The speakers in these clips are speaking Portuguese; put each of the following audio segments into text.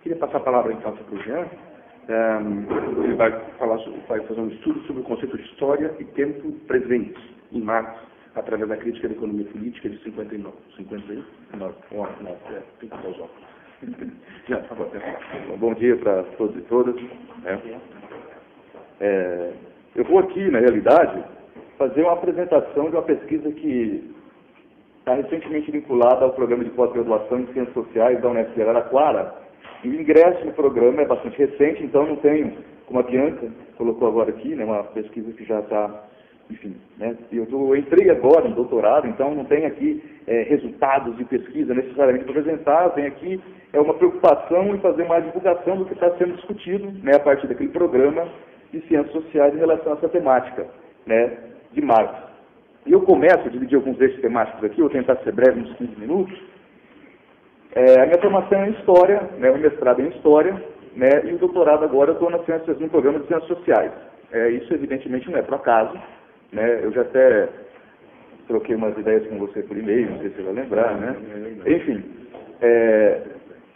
Queria passar a palavra então para o Jean. Ele vai fazer um estudo sobre o conceito de história e tempo presente em Marx, através da crítica da economia política de 59. 51? Não, tem que botar os óculos. Já, por favor. Bom dia para todos e todas. Eu vou aqui, na realidade, fazer uma apresentação de uma pesquisa que está recentemente vinculada ao programa de pós-graduação em Ciências Sociais da Unesp de Araraquara. E o ingresso no programa é bastante recente, então não tenho, como a Bianca colocou agora aqui, né, uma pesquisa que já está, enfim, né, eu entrei agora no doutorado, então não tenho aqui resultados de pesquisa necessariamente para apresentar, tenho aqui uma preocupação em fazer mais divulgação do que está sendo discutido, né, a partir daquele programa de Ciências Sociais em relação a essa temática, né, de Marx. E eu começo a dividir alguns eixos temáticos aqui, vou tentar ser breve, uns 15 minutos. A minha formação é em História, né, o mestrado é em História, né, e o doutorado agora eu estou no programa de Ciências Sociais. Isso evidentemente não é por acaso, né, eu já até troquei umas ideias com você por e-mail, não sei se você vai lembrar, né? Enfim,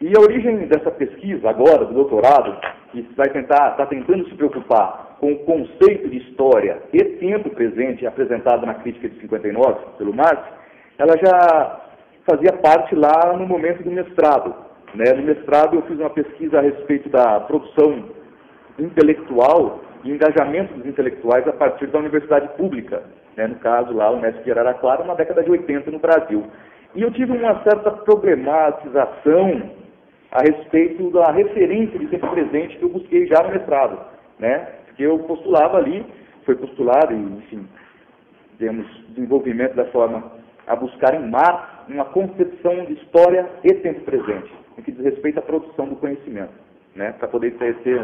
e a origem dessa pesquisa agora, do doutorado, que está tentando se preocupar com o conceito de história e tempo presente apresentado na crítica de 59 pelo Marx, ela já fazia parte lá no momento do mestrado, né? No mestrado eu fiz uma pesquisa a respeito da produção intelectual e engajamento dos intelectuais a partir da universidade pública, né? No caso lá, o Unesp de Araraquara, na década de 80 no Brasil. E eu tive uma certa problematização a respeito da referência de tempo presente que eu busquei já no mestrado, né? Porque eu postulava ali, foi postulado, e, enfim, temos desenvolvimento da forma a buscar em Marx uma concepção de história e tempo presente, no que diz respeito à produção do conhecimento, né? Para poder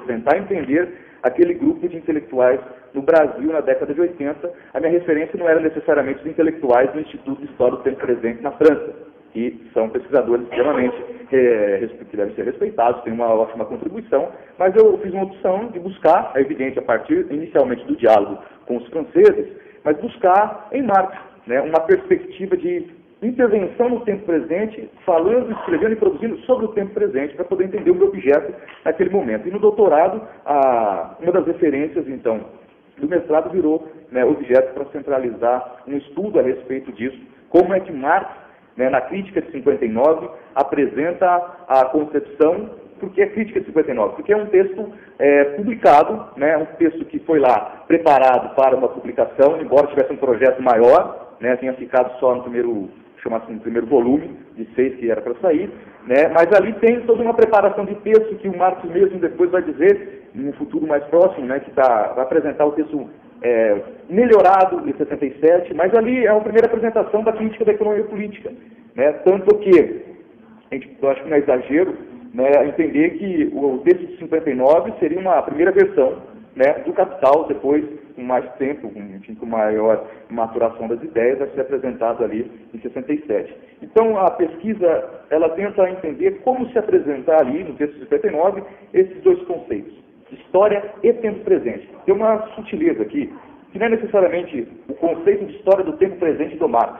tentar entender aquele grupo de intelectuais no Brasil na década de 80. A minha referência não era necessariamente os intelectuais do Instituto de História do Tempo Presente na França, que são pesquisadores extremamente que devem ser respeitados, têm uma ótima contribuição, mas eu fiz uma opção de buscar, é evidente, a partir inicialmente do diálogo com os franceses, mas buscar em Marx, né, uma perspectiva de intervenção no tempo presente, falando, escrevendo e produzindo sobre o tempo presente, para poder entender o meu objeto naquele momento. E no doutorado, uma das referências, então, do mestrado virou, né, objeto para centralizar um estudo a respeito disso, como é que Marx, né, na crítica de 59, apresenta a concepção. Por que a crítica de 59? Porque é um texto publicado, né, um texto que foi lá preparado para uma publicação, embora tivesse um projeto maior, né, tenha ficado só no primeiro volume, de 6 que era para sair, né, mas ali tem toda uma preparação de texto que o Marx mesmo depois vai dizer, em um futuro mais próximo, né, que vai apresentar o texto melhorado de 67, mas ali é uma primeira apresentação da crítica da economia política, né, tanto que, eu acho que não é exagero, né, entender que o texto de 59 seria uma primeira versão, né, do Capital, depois, com mais tempo, com maior maturação das ideias, vai ser apresentado ali em 67. Então, a pesquisa, ela tenta entender como se apresentar ali, no texto de 59, esses dois conceitos, história e tempo presente. Tem uma sutileza aqui, que não é necessariamente o conceito de história do tempo presente do Marx,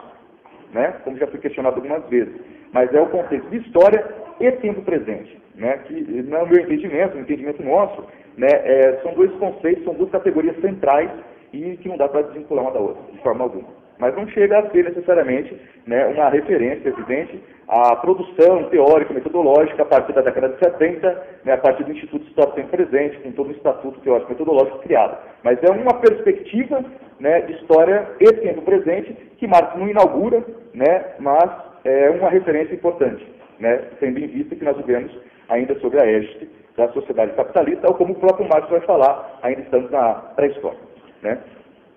né, como já foi questionado algumas vezes, mas é o conceito de história e tempo presente, né, que não é o meu entendimento, o entendimento nosso, né, são dois conceitos, são duas categorias centrais e que não dá para desvincular uma da outra, de forma alguma. Mas não chega a ser necessariamente, né, uma referência evidente à produção teórica, metodológica a partir da década de 70, né, a partir do Instituto de História do Tempo Presente, com todo o estatuto teórico metodológico criado. Mas é uma perspectiva, né, de história e tempo presente que Marx não inaugura, né, mas é uma referência importante, né, tendo em vista que nós vivemos ainda sob a égide da sociedade capitalista, ou como o próprio Marx vai falar, ainda estamos na pré-história, né.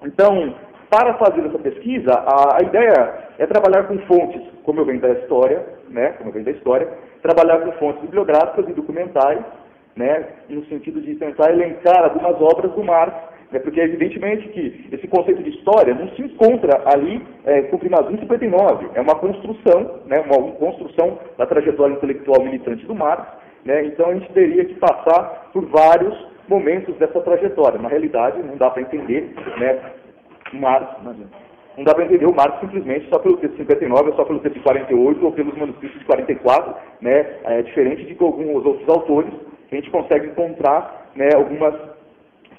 Então, para fazer essa pesquisa, a ideia é trabalhar com fontes, como eu venho da história, né, trabalhar com fontes bibliográficas e documentais, né, no sentido de tentar elencar algumas obras do Marx, né, porque evidentemente que esse conceito de história não se encontra ali com o primazia em 59, é uma construção, né, uma construção da trajetória intelectual militante do Marx, né, então a gente teria que passar por vários momentos dessa trajetória. Na realidade, não dá para entender, né, Marx, Não dá para entender o Marx simplesmente só pelo texto de 59, ou só pelo texto de 48, ou pelos manuscritos de 44, né? É diferente de que alguns outros autores, a gente consegue encontrar, né, algumas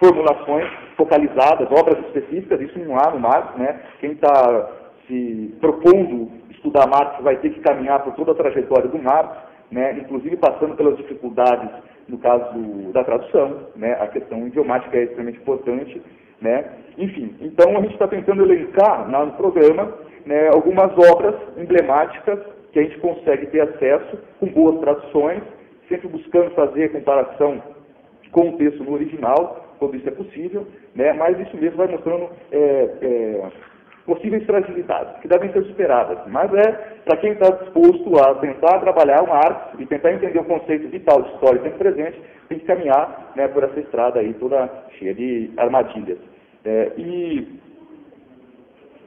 formulações focalizadas, obras específicas, isso não há no Marx, né? Quem está se propondo estudar Marx vai ter que caminhar por toda a trajetória do Marx, né? Inclusive passando pelas dificuldades no caso da tradução, né? A questão idiomática é extremamente importante, né? Enfim, então a gente está tentando elencar no programa, né, algumas obras emblemáticas que a gente consegue ter acesso com boas traduções, sempre buscando fazer comparação com o texto no original, quando isso é possível, né? Mas isso mesmo vai mostrando possíveis fragilidades, que devem ser superadas. Mas para quem está disposto a tentar trabalhar uma arte e tentar entender o conceito vital de história e tempo presente, tem que caminhar, né, por essa estrada aí toda cheia de armadilhas.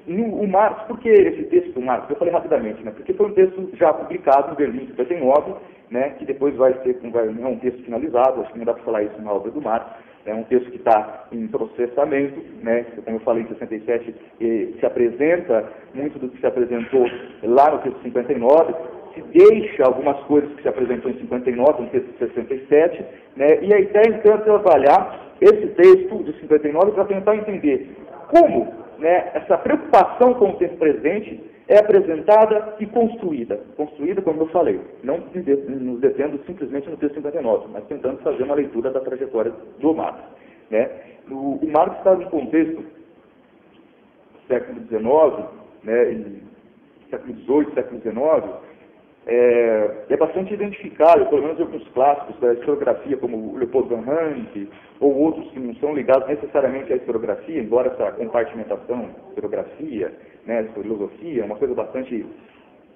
O Marx, por que esse texto do Marx? Eu falei rapidamente, né? Porque foi um texto já publicado em Berlim em 59, né? Que depois não é um texto finalizado, acho que não dá para falar isso na obra do Marx. É um texto que está em processamento, né? Como eu falei, em 67, se apresenta muito do que se apresentou lá no texto 59, se deixa algumas coisas que se apresentou em 59, no texto de 67, né? E a ideia, então, é trabalhar esse texto de 59 para tentar entender como, né, essa preocupação com o tempo presente é apresentada e construída. Construída, como eu falei, não nos detendo simplesmente no texto 59, mas tentando fazer uma leitura da trajetória do Marx, né? O Marx está num contexto do século XIX, né, e século XVIII, século XIX, é bastante identificável, pelo menos alguns clássicos da historiografia, como o Leopold von Ranke, ou outros que não são ligados necessariamente à historiografia, embora essa compartimentação, historiografia, né, filosofia, é uma coisa bastante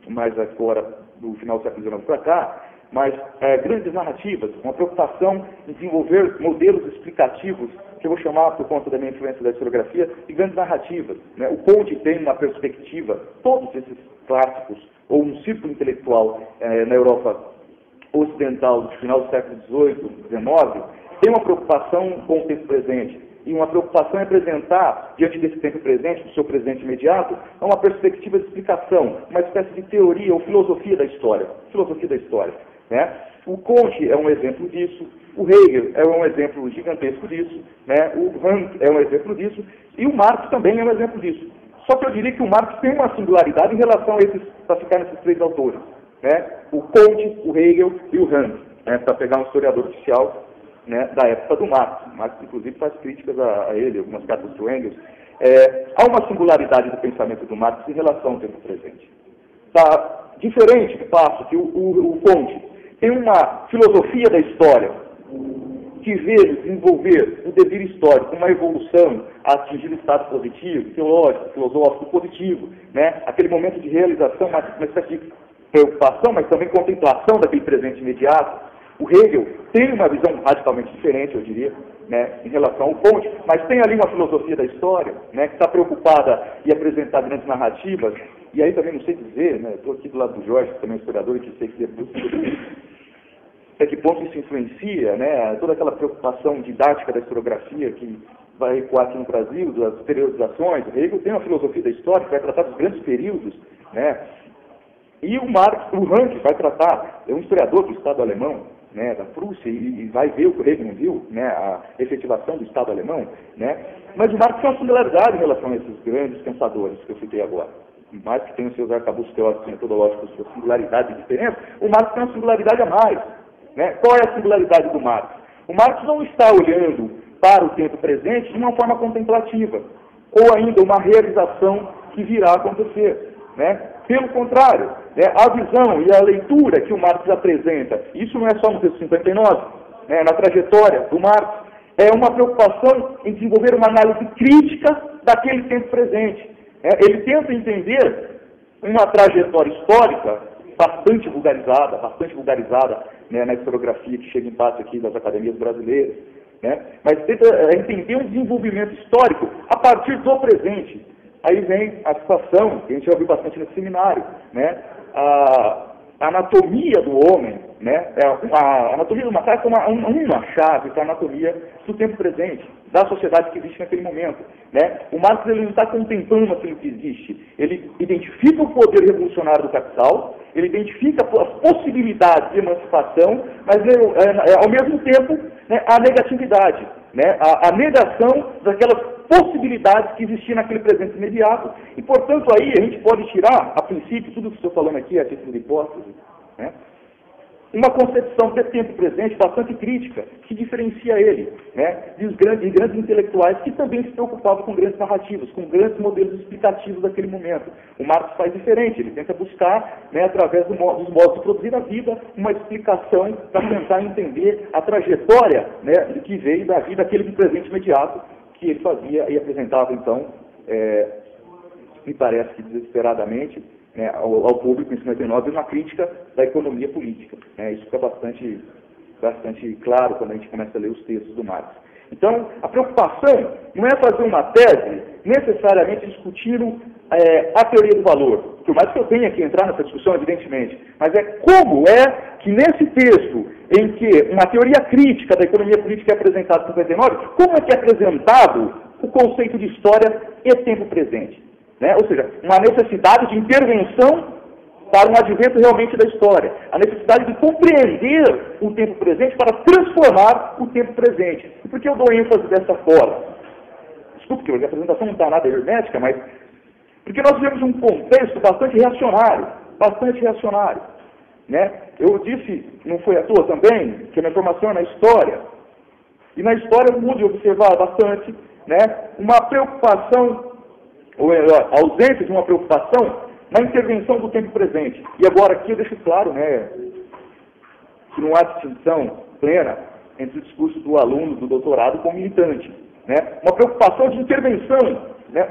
mais agora do final do século XIX para cá, mas grandes narrativas, uma preocupação em desenvolver modelos explicativos, que eu vou chamar, por conta da minha influência da historiografia, de grandes narrativas, né? O Conde tem uma perspectiva, todos esses clássicos, ou um círculo intelectual na Europa ocidental do final do século XVIII, XIX, tem uma preocupação com o tempo presente. E uma preocupação é apresentar, diante desse tempo presente, do seu presente imediato, uma perspectiva de explicação, uma espécie de teoria ou filosofia da história. Filosofia da história, né? O Conte é um exemplo disso, o Hegel é um exemplo gigantesco disso, né? O Ranke é um exemplo disso, e o Marx também é um exemplo disso. Só que eu diria que o Marx tem uma singularidade em relação a esses, para ficar nesses três autores, né? O Conte, o Hegel e o Ranke, né? Para pegar um historiador oficial, né, da época do Marx. Marx, inclusive, faz críticas a ele, algumas cartas do Engels. Há uma singularidade do pensamento do Marx em relação ao tempo presente. Tá diferente do passo que o Conte tem uma filosofia da história que vê desenvolver o devir histórico, uma evolução a atingir o estado positivo, teológico, filosófico, positivo, né? Aquele momento de realização, uma espécie de preocupação, mas também contemplação daquele presente imediato. O Hegel tem uma visão radicalmente diferente, eu diria, né, em relação ao Conte, mas tem ali uma filosofia da história, né, que está preocupada em apresentar grandes narrativas, e aí também não sei dizer, né, estou aqui do lado do Jorge, que também é historiador, e que sei que até que ponto isso influencia, né, toda aquela preocupação didática da historiografia que vai ecoar aqui no Brasil, das periodizações. O Hegel tem uma filosofia da história que vai tratar dos grandes períodos, né, e o Marx, o Ranke vai tratar, é um historiador do Estado alemão, né, da Prússia, e vai ver o que o Hegel não viu, né, a efetivação do Estado alemão, né, mas o Marx tem uma similaridade em relação a esses grandes pensadores que eu citei agora. O Marx tem os seus arcabouços teóricos e metodológicos, suas singularidades e diferenças, o Marx tem uma singularidade a mais, né. Qual é a singularidade do Marx? O Marx não está olhando para o tempo presente de uma forma contemplativa, ou ainda uma realização que virá a acontecer, né. Pelo contrário, né, a visão e a leitura que o Marx apresenta, isso não é só no texto 59, né, na trajetória do Marx, é uma preocupação em desenvolver uma análise crítica daquele tempo presente. Ele tenta entender uma trajetória histórica bastante vulgarizada, né, na historiografia que chega em parte aqui das academias brasileiras, né, mas tenta entender um desenvolvimento histórico a partir do presente. Aí vem a situação, que a gente já ouviu bastante nesse seminário, né? a anatomia do homem, né? A anatomia do macaco é uma chave para a anatomia do tempo presente, da sociedade que existe naquele momento. Né? O Marx ele não está contemplando aquilo que existe. Ele identifica o poder revolucionário do capital, ele identifica as possibilidades de emancipação, mas ao mesmo tempo, né, a negatividade, né? A negação daquelas possibilidades que existiam naquele presente imediato. E, portanto, aí a gente pode tirar, a princípio, tudo o que estou falando aqui, a título de hipótese, né? Uma concepção de tempo presente bastante crítica, que diferencia ele, né, de grandes intelectuais que também se preocupavam com grandes narrativas, com grandes modelos explicativos daquele momento. O Marx faz diferente, ele tenta buscar, né, através dos modos de produzir a vida, uma explicação para tentar entender a trajetória, né, que veio da vida, aquele presente imediato que ele fazia e apresentava, então, me parece que desesperadamente, né, ao público em 59, uma crítica da economia política. Né? Isso fica bastante claro quando a gente começa a ler os textos do Marx. Então, a preocupação não é fazer uma tese necessariamente discutindo a teoria do valor, por mais que eu tenha que entrar nessa discussão, evidentemente, mas é como é que nesse texto, em que uma teoria crítica da economia política é apresentada em 59, como é que é apresentado o conceito de história e tempo presente. Né? Ou seja, uma necessidade de intervenção para um advento realmente da história. A necessidade de compreender o tempo presente para transformar o tempo presente. E por que eu dou ênfase dessa forma? Desculpe, porque a apresentação não está nada hermética, mas porque nós vivemos um contexto bastante reacionário. Né? Eu disse, não foi à toa também, que a minha formação é na história. E na história eu pude observar bastante, né, uma preocupação, ou melhor, a ausência de uma preocupação na intervenção do tempo presente. E agora aqui eu deixo claro, né, que não há distinção plena entre o discurso do aluno do doutorado com o militante. Né? Uma preocupação de intervenção, né,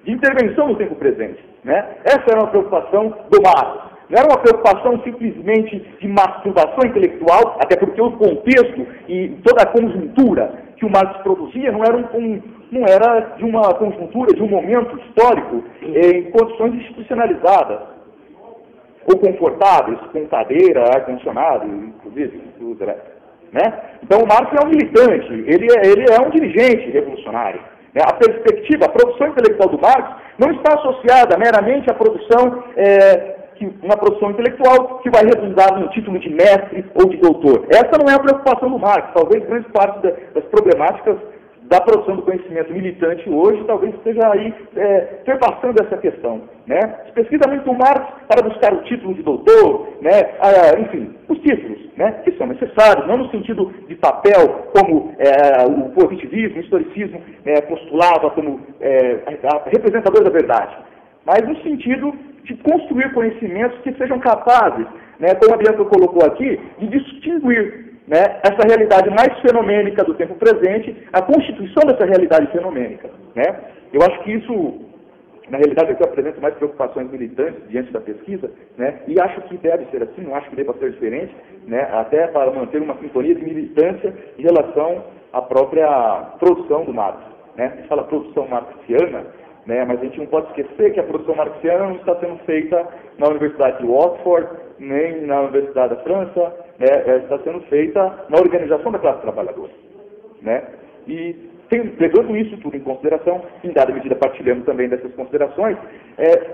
no tempo presente. Né? Essa era uma preocupação do Marx. Não era uma preocupação simplesmente de masturbação intelectual, até porque o contexto e toda a conjuntura que o Marx produzia não era de uma conjuntura, de um momento histórico em condições institucionalizadas ou confortáveis, com cadeira, ar-condicionado, inclusive, né? Então o Marx é um militante, ele é um dirigente revolucionário. Né? A perspectiva, a produção intelectual do Marx não está associada meramente à produção uma produção intelectual que vai redundar no título de mestre ou de doutor. Essa não é a preocupação do Marx. Talvez grande parte das problemáticas da produção do conhecimento militante hoje talvez esteja aí perpassando essa questão. Né? Se pesquisa muito o Marx para buscar o título de doutor, né? Enfim, os títulos, né? Que são necessários, não no sentido de papel, como o positivismo, o historicismo postulava como representador da verdade, mas no sentido de construir conhecimentos que sejam capazes, né, como a Bianca colocou aqui, de distinguir, né, essa realidade mais fenomênica do tempo presente, a constituição dessa realidade fenomênica. Né? Eu acho que isso, na realidade, aqui eu apresento mais preocupações militantes diante da pesquisa, né, e acho que deve ser assim, não acho que deva ser diferente, né, até para manter uma sintonia de militância em relação à própria produção do Marx. Né? A gente fala produção marxiana, né, mas a gente não pode esquecer que a produção marxiana não está sendo feita na Universidade de Oxford, nem na Universidade da França, né, está sendo feita na organização da classe trabalhadora. Né? E levando isso tudo em consideração, em dada medida partilhando também dessas considerações,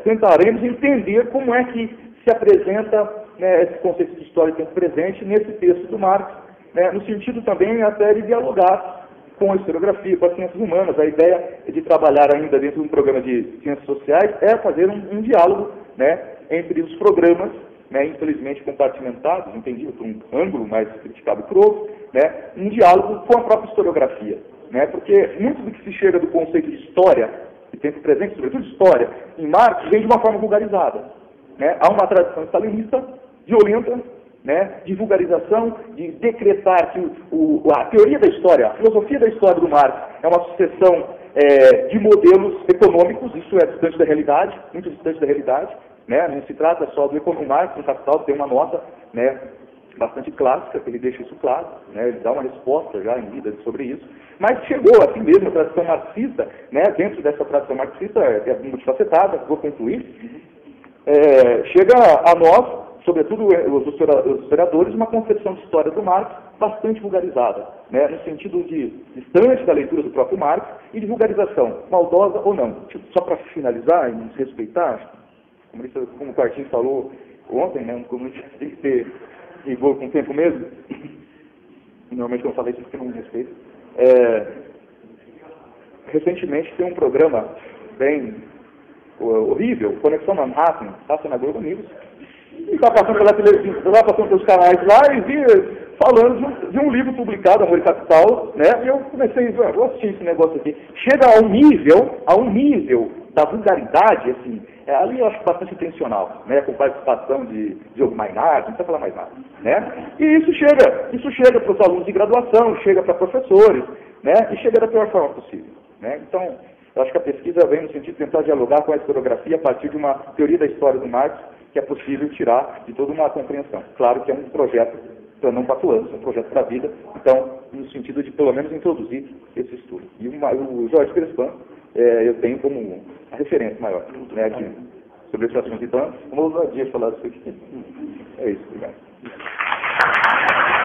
tentaremos entender como é que se apresenta, né, esse conceito de história e tempo presente nesse texto do Marx, né, no sentido também até de dialogar com a historiografia, com as ciências humanas. A ideia de trabalhar ainda dentro de um programa de ciências sociais é fazer um diálogo, né, entre os programas, né, infelizmente compartimentados, entendido por um ângulo mais criticado por outro, né, um diálogo com a própria historiografia. Né, porque muito do que se chega do conceito de história, e tempo presente, sobretudo história, em Marx, vem de uma forma vulgarizada. Né? Há uma tradição stalinista violenta, né, de vulgarização, de decretar que a teoria da história, a filosofia da história do Marx é uma sucessão de modelos econômicos. Isso é distante da realidade, muito distante da realidade. Né? Não se trata só do Marx, no Capital tem uma nota, né, bastante clássica, que ele deixa isso claro, né? Ele dá uma resposta já em vida sobre isso. Mas chegou assim mesmo a tradição marxista, né? Dentro dessa tradição marxista, é multifacetada, vou concluir. chega a nós, sobretudo os historiadores, uma concepção de história do Marx bastante vulgarizada, né, no sentido de distante da leitura do próprio Marx e de vulgarização, maldosa ou não. Só para finalizar e nos respeitar, como o Quartinho falou ontem, né, um comunista tem que ter rigor com o tempo mesmo. Normalmente quando eu falei isso porque não me respeito. Recentemente tem um programa bem horrível, Conexão Manhattan, passa na Globo News, e está passando pela televisão, está passando pelos canais lá e vi falando de um livro publicado, Amor e Capital, né? E eu comecei, vou assistir esse negócio aqui. Chega a um nível da vulgaridade, assim, ali eu acho bastante intencional, né? Com participação de Diogo Mainardi, não precisa falar mais nada, né? E isso chega para os alunos de graduação, chega para professores, né? E chega da pior forma possível, né? Então, eu acho que a pesquisa vem no sentido de tentar dialogar com a historiografia a partir de uma teoria da história do Marx que é possível tirar de toda uma compreensão. Claro que é um projeto para não 4 anos, é um projeto para a vida, então, no sentido de, pelo menos, introduzir esse estudo. E o Jorge Crespan, eu tenho como a referência maior, né, aqui, sobre esse assunto. Então, uma ousadia falar disso aqui. É isso, obrigado.